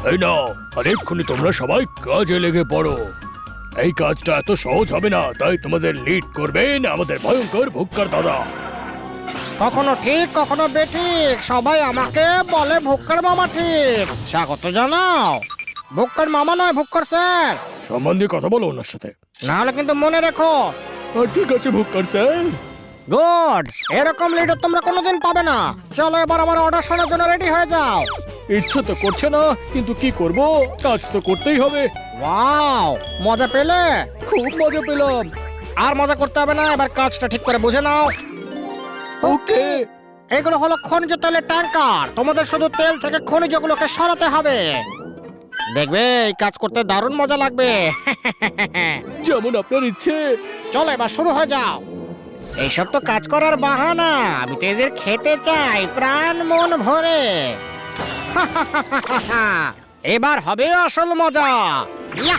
এই নাও, আর এক্ষুনি তোমরা সবাই কাজে লেগে পড়ো। এই কাজটা এত সহজ হবে না, তাই তোমাদের লিড করবেন আমাদের ভয়ঙ্কর ভুক্কার দাদা। কখনো ঠিক কখনো বেঠিক, সবাই আমাকে বলে ভুক্কর মামা। ঠিক, স্বাগত জানাও। ভুক্কর মামা নয়, ভুক্কর স্যার। সম্মান দিয়ে কথা বলো ওনার সাথে। নাহলে কিন্তু মনে রেখো। ঠিক আছে ভুক্কার স্যার। গুড, এরকম লিডার তোমরা কোনোদিন পাবে না। চলো এবার আমার অর্ডার শোনার জন্য রেডি হয়ে যাও। ইচ্ছে তো করছে না, কিন্তু কি করব, কাজ তো করতেই হবে। ওয়াও, মজা পেলে? খুব মজা পেলাম। আর মজা করতে হবে না, এবার কাজটা ঠিক করে বুঝে নাও। ওকে। এগুলো হলো খনিজ তেলের ট্যাঙ্কার। তোমাদের শুধু তেল থেকে খনিজগুলোকে সরাতে হবে। দেখবে এই কাজ করতে দারুণ মজা লাগবে। যেমন আপনার ইচ্ছে। চলো এবার শুরু হয়ে যাও। এইসব তো কাজ করার বাহানা, আমি তো এদের খেতে চাই প্রাণ মন ভরে। এবার হবে আসল মজা। ইয়া!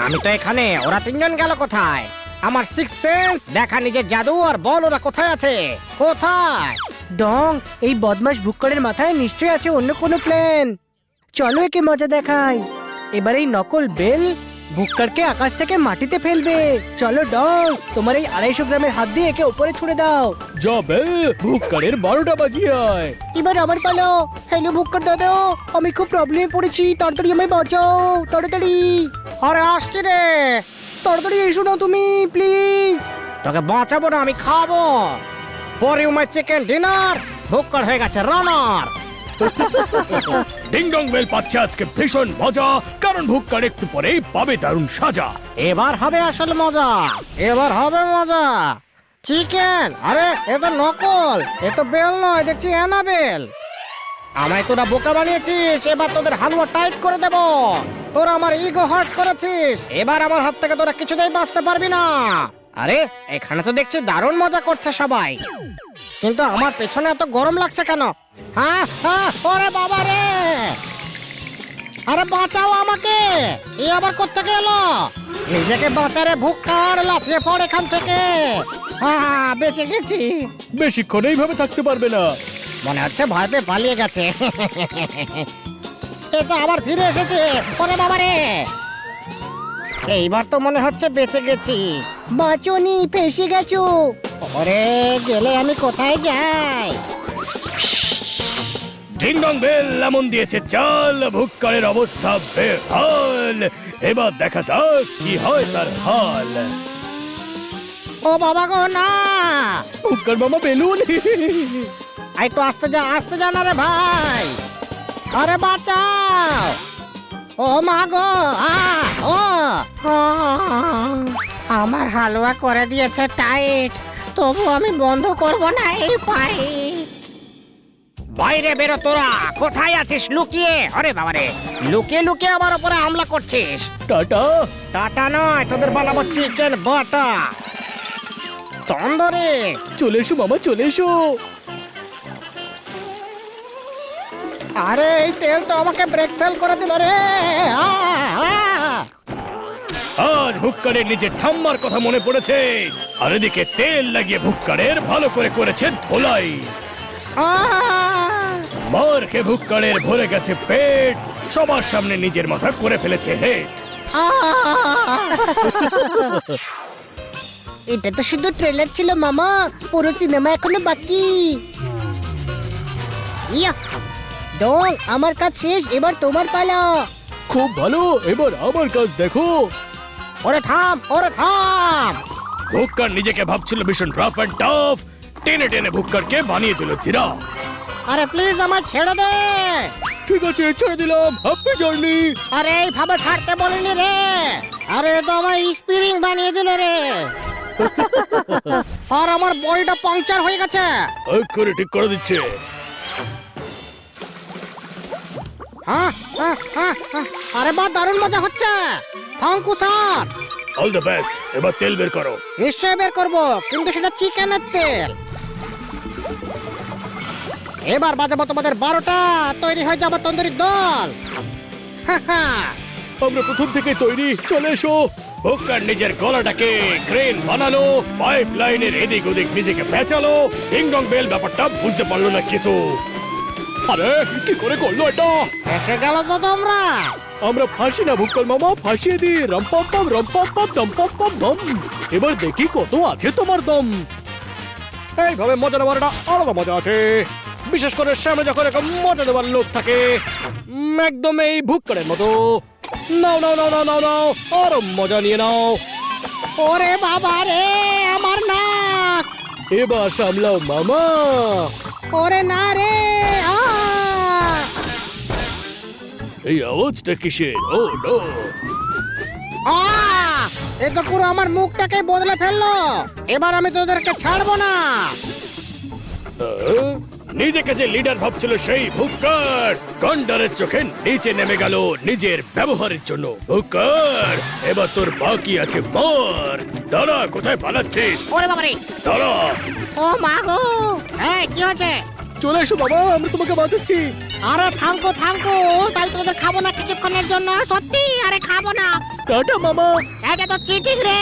আমি তো এখানে, ওরা তিনজন গেল কোথায়? আমার সিক্স সেন্স দেখা নিজের জাদু, আর বল ওরা কোথায় আছে? কোথায়? ডং, এই বদমাশ ভুক্করের মাথায় নিশ্চয়ই আছে অন্য কোনো প্ল্যান। চলো একে মজা দেখাই। এবার এই নকল বেল ভুক্করকে আকাশ থেকে মাটিতে ফেলবে। চলো ডং, তোমার এই 250 গ্রামের হাত দিয়ে একে উপরে ছুড়ে দাও। যাবে, ভুক্কারের 12টা বাজিয়ে আয়। এবার আমার পালা। হ্যালো ভুক্কর দাদা, আমি খুব প্রবলেমে পড়েছি, তাড়াতাড়ি আমায় বাঁচাও, তাড়াতাড়ি। আরে আসছি রে। তাড়াতাড়ি এসো না তুমি, প্লিজ। তোকে বাঁচাবো না, আমি খাবো। For you my chicken dinner. ভুক্কর হয়ে গেছে রানার। ডিং ডং বেল পাচ্ছে আজকে ভীষণ মজা, কারণ ভুক্কার একটু পরেই পাবে দারুণ সাজা। এবার হবে আসল মজা, এবার হবে মজা। চিকেন? আরে এ তো নকল, এ তো বেল নয়, দেখছি অ্যানাবেল। আমায় তোরা বোকা বানিয়েছিস, এবার তোদের হালুয়া টাইট করে দেব। তোরা আমার ইগো হার্ট করেছিস, এবার আমার হাত থেকে তোরা কিছুতেই বাঁচতে পারবি না। আরে এখানে তো দেখছি দারুণ মজা করছে সবাই, কিন্তু আমার পেছনে এত গরম লাগছে কেন? হ্যাঁ হ্যাঁ, ওরে বাবা রে! আরে বাঁচাও আমাকে, এ আবার কোত্থেকে এলো? নিজেকে বাঁচারে ভুক্কার, লাফিয়ে পড় এখান থেকে। বেঁচে গেছি। বেশিক্ষণ এইভাবে থাকতে পারবে না। মনে হচ্ছে ভয় পেয়ে পালিয়ে গেছে। এ তো আবার ফিরে এসেছে। ওরে বাবা রে! এইবার তো মনে হচ্ছে বেঁচে গেছি। বাঁচনি, ফেসে গেছো। ওরে গেলে আমি কোথায় যাই? ডিং ডং বেল এমন দিয়েছে চাল, ভুক্কারের অবস্থা বেহাল। এবার দেখা যাক কি হয় তার হাল। ও বাবা গো, না! ভুক্কার মামা বেলুন। একটু আসতে যা না রে ভাই। আরে বাঁচাও! ও মা গো! ও আমার হালুয়া করে দিয়েছে টাইট, তবু আমি বন্ধ করব না এই পাইপ। বাইরে বেরো তোরা, কোথায় আছিস লুকিয়ে? আরে বাবা রে, লুকিয়ে লুকিয়ে আমার উপরে হামলা করছিস। টাটা। টাটা নয়, তোদের বানাবো চিকেন বাটা তন্দুরি। চলে এসো মামা, চলে এসো। আরে এই তেল তো আমাকে ব্রেক ফেল করে দিল রে। আজ ভুক্কারের নিজের ঠাম্মার কথা মনে পড়েছে, আর এদিকে তেল লাগিয়ে ভুক্কারের ভালো করে করেছে ধোলাই। মার কে ভুক্কারের ভরে গেছে পেট, সবার সামনে নিজের মাথা করে ফেলেছে হেড। এটা তো শুধু ট্রেলার ছিল মামা, পুরো সিনেমা এখনো বাকি। ইয়া! ডং, আমার কাজ শেষ, এবার তোমার পালা। খুব ভালো, এবার আমার কাজ দেখো। ওরে থাম, ওরে থাম! ভুক্কার নিজেকে ভাবছিল ভীষণ রাফ অ্যান্ড টাফ, টেনে টেনে ভুক্কারকে বানিয়ে দিল জিরাফ। আরে প্লিজ আমায় ছেড়ে দে। ঠিক আছে, ছেড়ে দিলাম, হ্যাপি জার্নি। আরে এইভাবে ছাড়তে বলিনি রে। আরে এ তো আমায় স্পিরিং বানিয়ে দিল রে। স্যার, আমার বডিটা পাংচার হয়ে গেছে। এক্ষুনি ঠিক করে দিচ্ছে। আরে বা দারুণ মজা হচ্ছে। Thank you sir. All the best, এবার তেল বের করো। নিশ্চয়ই বের করবো, কিন্তু সেটা চিকেনের তেল। এবার বাজাবো তোমাদের 12টা, তৈরি হয়ে যাবো তন্দুরির দল। আমরা প্রথম থেকে তৈরি, চলে এসো। বুক্কার নিজের গলাটাকে ক্রেন বানালো, পাইপ লাইনের এদিক ওদিক নিজেকে পেঁচালো। ডিং ডং বেল ব্যাপারটা বুঝতে পারলো না কিছু। আরে কি করে করলো এটা? এসে গেল তো তোমরা। আমরা ফাঁসি না ভুক্কল মামা, ফাঁসিয়ে দিই। রম্পাম পাম রম্পাম পাম দম্পাম পাম দম। এবার দেখি কত আছে তোমার দম। এইভাবে মজা নেওয়ারটা আলাদা মজা আছে, বিশেষ করে সামনে যখন এরকম মজা দেওয়ার লোক থাকে। একদম এই ভুক্কড়ের মতো। নাও নাও নাও নাও নাও নাও, আরো মজা নিয়ে নাও। ওরে বাবা রে, আমার নাক। এবার সামলাও মামা। ওরে না রে, এই আওয়াজটা কিসের? ও নো, এ তো পুরো আমার মুখটাকে বদলে ফেললো। এবার আমি তোদেরকে ছাড়বো না। নিজেকে যে লিডার ভাবছিল সেই ভুক্কর গন্ডারের চোখে নিচে নেমে গেল নিজের ব্যবহারের জন্য। ভুক্কর, এবার তোর বাকি আছে মর। দাঁড়া, কোথায় পালাচ্ছিস? ওরে বাবা রে, দাঁড়া। ও মা গো, এই কি হচ্ছে? চলে এসো বাবা, আমরা তোমাকে বাঁচাচ্ছি। আরে থামকো থামকো, তাই তোদের খাবো না কিছুক্ষণের জন্য? সত্যি? আরে খাবো না। টাটা মামা। এটা তো চিটিং রে।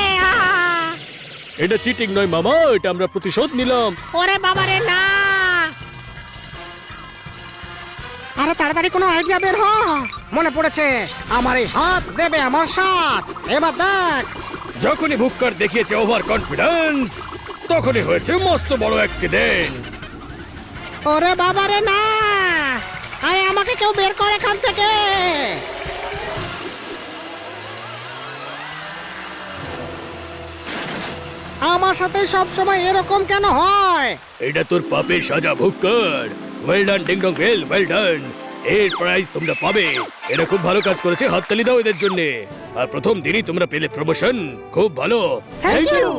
এটা চিটিং নয় মামা, এটা আমরা প্রতিশোধ নিলাম। ওরে বাবা রে না। আরে তাড়াতাড়ি কোনো আইডিয়া বের হ। মনে পড়েছে, আমার এই হাত দেবে আমার সাথ। এবার দেখ। যখনই ভুক্কর দেখিয়েছে ওভার কনফিডেন্স, তখনই হয়েছে মস্ত বড় অ্যাক্সিডেন্ট। ওরে বাবা রে না। আরে আমাকে কেউ বের করে এখান থেকে। আমার সাথে সব সময় এরকম কেন হয়? এটা তোর পাপের সাজা ভুক্কর। Well done ding dong bell, well done. এর প্রাইজ তোমরা পাবে। এরা খুব ভালো কাজ করেছে, হাততালি দাও এদের জন্য। আর প্রথম দিনই তোমরা পেলে প্রমোশন, খুব ভালো। Thank you.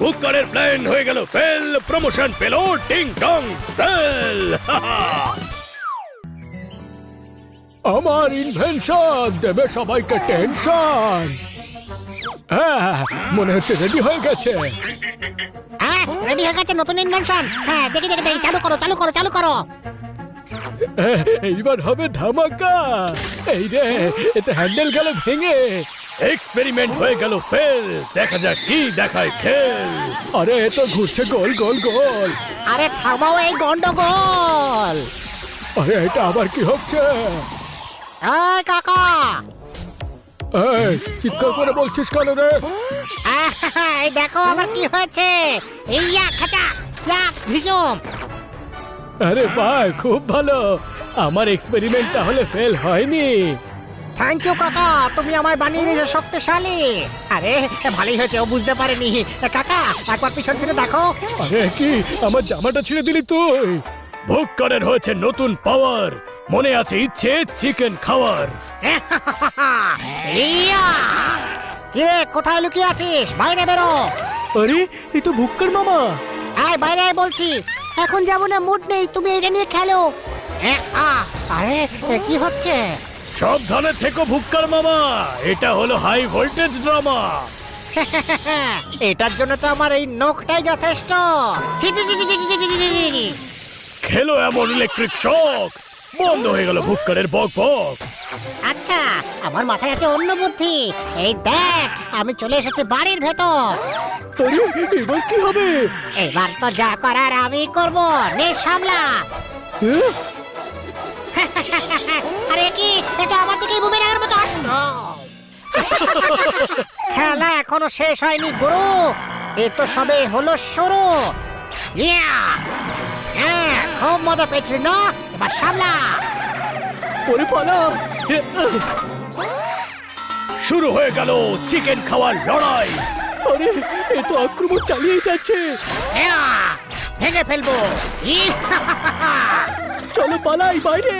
ভুক্করের প্ল্যান হয়ে গেল ফেল, প্রমোশন পেল ডিং ডং বেল। আমার ইনভেনশন দেবে সবাইকে টেনশন। হ্যাঁ, মনে হচ্ছে রেডি হয়ে গেছে। হ্যাঁ, রেডি হয়ে গেছে নতুন ইনভেনশন। হ্যাঁ, দেখি দেখি দেখি, চালু করো চালু করো চালু করো। এইবার হবে ধামাকা। এই রে, এটা হ্যান্ডেল গেল ভেঙে। এক্সপেরিমেন্ট হয়ে গেল ফেল, দেখা যাক কি দেখায় খেল। আরে এ তো ঘুরছে গোল গোল গোল। আরে থামাও এই গন্ডগোল। আরে এটা আবার কি হচ্ছে? এই কাকা, এই চিৎকার করে বলছিস কেন রে? এই দেখো আবার কি হয়েছে। ইয়া খাচা, ইয়া ভীষণ। আরে ভাই, খুব ভালো। আমার এক্সপেরিমেন্ট তাহলে ফেল হয়নি। থ্যাংক ইউ কাকা, তুমি আমায় বানিয়ে দিয়েছো শক্তিশালী। আরে ভালোই হয়েছে, ও বুঝতে পারেনি। কাকা একবার পিছন ফিরে দেখো। আরে কি, আমার জামাটা ছিঁড়ে দিলি তুই? ভুক্করের হয়েছে নতুন পাওয়ার, মনে আছে ইচ্ছে চিকেন খাওয়ার। ইয়া, কিরে কোথায় লুকিয়ে আছিস? বাইরে বেরো। আরে এই তো ভুক্কর মামা। আয় বাইরে আয় বলছি। এখন যাবো না, মুড নেই, তুমি এটা নিয়ে খেলো। আরে কি হচ্ছে? সাবধানে থেকো ভুক্কর মামা, এটা হলো হাই ভোল্টেজ ড্রামা। এটার জন্য তো আমার এই নখটাই যথেষ্ট। খেলো এমন ইলেকট্রিক শক, বন্ধ হয়ে গেল ভুক্করের বক বক। আচ্ছা, আমার মাথায় আছে অন্য বুদ্ধি। এই দেখ, আমি চলে এসেছি বাড়ির ভেতর। আরে এবার কি হবে? এবার তো যা করার আমি করব, নে সামলা। আরে কি, এটা আমার দিকেই বুমেরাঙের মতো আসলো। খেলা এখনো শেষ হয়নি গুরু, এ তো সবে হলো শুরু। ইয়া, হ্যাঁ, খুব মজা পেয়েছিলি না? এবার সামলা। ওরে পালা। শুরু হয়ে গেল চিকেন খাওয়ার লড়াই। আরে এ তো আক্রমণ চালিয়ে যাচ্ছে। ইয়া, ভেঙে ফেলবো। চলো পালাই বাইরে।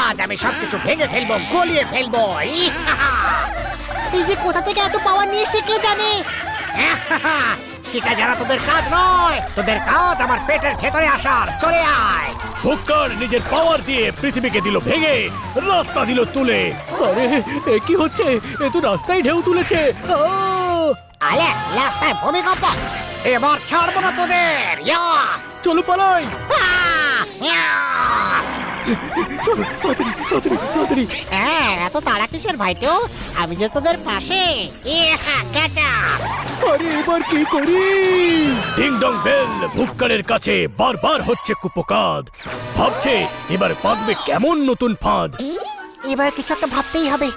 আজ আমি সবকিছু ভেঙে ফেলবো, গলিয়ে ফেলবো। এই যে কোথা থেকে এত পাওয়ার নিয়ে এসে কে জানে। সেটা যারা তোদের কাজ নয়, তোদের কাজ আমার পেটের ভেতরে আসার। চলে আয়। ভুক্কর নিজের পাওয়ার দিয়ে পৃথিবীকে দিল ভেঙে, রাস্তা দিল তুলে। আরে এ কি হচ্ছে? এ তো রাস্তায় ঢেউ তুলেছে। আলে রাস্তায় ভূমিকম্প। এবার ছাড়বো না তোদের। ইয়া, চলো পালাই। ইয়া। চলো তাড়াতাড়ি তাড়াতাড়ি তাড়াতাড়ি। হ্যাঁ, এত তাড়া কিসের ভাইটো? আমি যে তোদের পাশে। গেছা। আরে এবার কি করি? ডিং ডং বেল ভুক্কারের কাছে বারবার হচ্ছে কুপোকাদ। ভাবছে এবার পাকবে কেমন নতুন ফাঁদ। এবার কিছু একটা ভাবতেই হবে।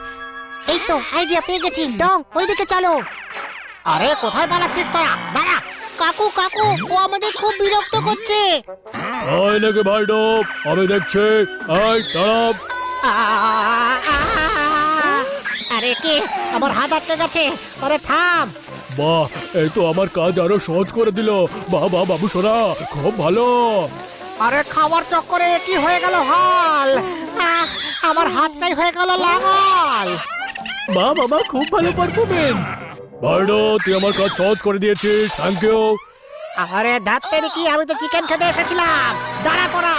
এই তো আইডিয়া পেয়ে গেছি। ডং, ওইদিকে চলো। আরে কোথায় পালাচ্ছিস তোরা? দাঁড়া। কাকু কাকু, ও আমাদের খুব বিরক্ত করছে। আয় নাকি ভাই ডোপ, আমি দেখছি। আয় দাঁড়াও। আরে কি, আমার হাত আটকে গেছে। আরে থাম। বাহ, এই তো আমার কাজ আরো সহজ করে দিল। বাহ বাহ বাবু সোনা, খুব ভালো। আরে খাওয়ার চক্করে কি হয়ে গেল হাল? আমার হাতটাই হয়ে গেল লাঙল। বাহ বাবা, খুব ভালো পারফরমেন্স। ভাইডো, তুই আমার কাজ সহজ করে দিয়েছিস, থ্যাংক ইউ। আরে ধাত্তেরি কি, আমি তো চিকেন খেতে এসেছিলাম। দাঁড়া তোরা।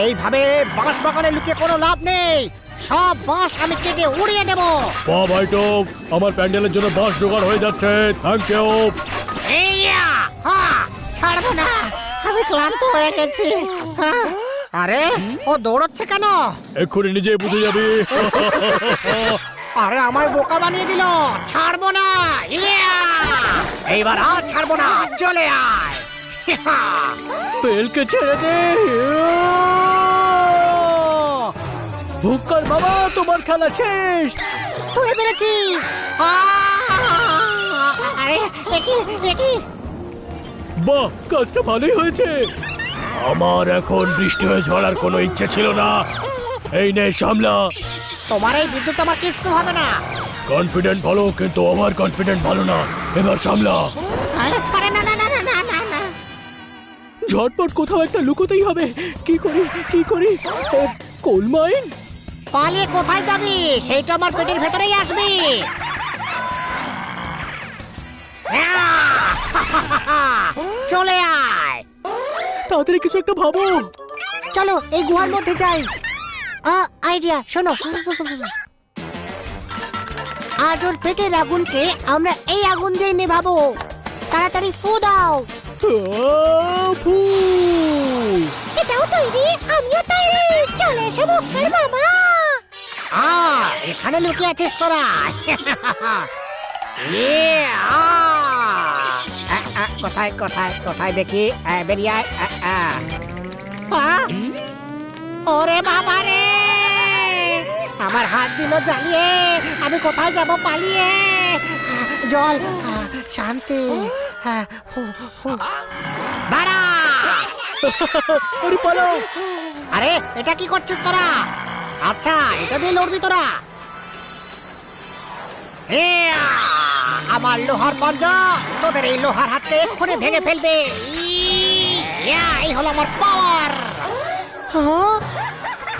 এইভাবে বাঁশ বাগানে লুকিয়ে কোনো লাভ নেই। সব বাঁশ আমি কেটে উড়িয়ে দেব। বাহ ভাইটো, আমার প্যান্ডেলের জন্য বাস জোগাড় হয়ে যাচ্ছে, থ্যাংক ইউ। এইয়া, হ্যাঁ, ছাড়বো না। আমি ক্লান্ত হয়ে গেছি। হ্যাঁ। আরে ও দৌড়চ্ছে কেন? এক্ষুনি নিজে বুঝে যাবি। আরে আমায় বোকা বানিয়ে দিল। ছাড়বো না। ইয়া! এইবার আর ছাড়বো না। চলে আয়। বেলকে ছেড়ে দে। ভুক্কার বাবা, তোমার খেলা শেষ। ধরে পেরেছি। আরে একই একই। বাহ, কাজটা ভালোই হয়েছে। আমার এখন বৃষ্টি হয়ে ঝড়ার কোনো ইচ্ছে ছিল না। এই নে সামলা। তোমার এই বিদ্যুৎ আমার কিচ্ছু হবে না। কনফিডেন্ট ভালো, কিন্তু ওভার কনফিডেন্ট ভালো না। এবার সামলা। আরে না না না না না না না। ঝটপট কোথাও একটা লুকোতেই হবে। কি করি কি করি? Coal mine? পালিয়ে কোথায় যাবি? সেইটা আমার পেটের ভেতরেই আসবি। চলে আয়। তাড়াতাড়ি কিছু একটা ভাবো। চলো এই গুহার মধ্যে যাই। আইডিয়া, শোনো। আজ ওর পেটের আগুনকে আমরা এই আগুন দিয়ে নেভাবো। তাড়াতাড়ি ফু দাও। ফু। এটাও তৈরি, আমিও তৈরি। চলে এসো ভুক্কার মামা। এখানে লুকিয়ে আছিস তোরা। কোথায় কোথায় কোথায় দেখি? বেরিয়ে আয়। ওরে বাবা রে, আমার হাত দিল জ্বালিয়ে। আমি কোথায় যাব পালিয়ে? জল, শান্তি। দাঁড়া। আরে পালাও। আরে এটা কি করছিস তোরা? আচ্ছা, এটা দিয়ে লড়বি তোরা? আমার লোহার পাঞ্জা তোদের এই লোহার হাতকে এক্ষুনি ভেঙে ফেলবে। এই হলো আমার পাওয়ার।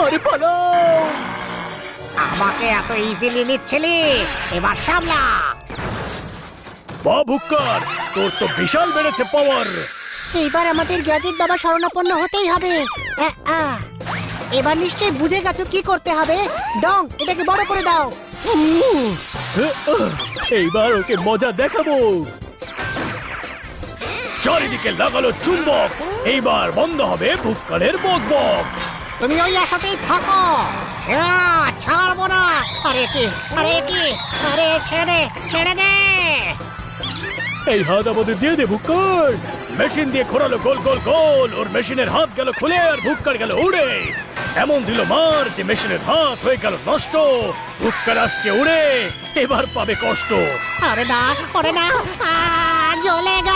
আরে পালাও। আমাকে এত ইজিলি নিচ্ছিলি? এবার সামলা। বাহ ভুক্কার, তোর তো বিশাল বেড়েছে পাওয়ার। এইবার আমাদের গ্যাজেট বাবা শরণাপন্ন হতেই হবে। এবার নিশ্চয়ই বুঝে গেছো কি করতে হবে। ডং, এটাকে বড় করে দাও। এইবার ওকে মজা দেখাবো। চারিদিকে লাগালো চুম্বক। এইবার বন্ধ হবে ভুক্কারের বকবক। তুমি ওই আশাতেই থাকো। ছাড়বো না। আরে কি, আরে কি, আরে ছেড়ে দে, ছেড়ে দে। এই হাত আমাদের দিয়ে দে ভুক্কার। মেশিন দিয়ে ঘোরালো গোল গোল গোল। ওর মেশিনের হাত গেল খুলে আর ভুক্কার গেল উড়ে। এমন দিল মার যে মেশিনের হাত হয়ে গেল নষ্ট। ভুক্কার আসছে উড়ে, এবার পাবে কষ্ট। আরে না, ওরে না, জ্বলে গেল।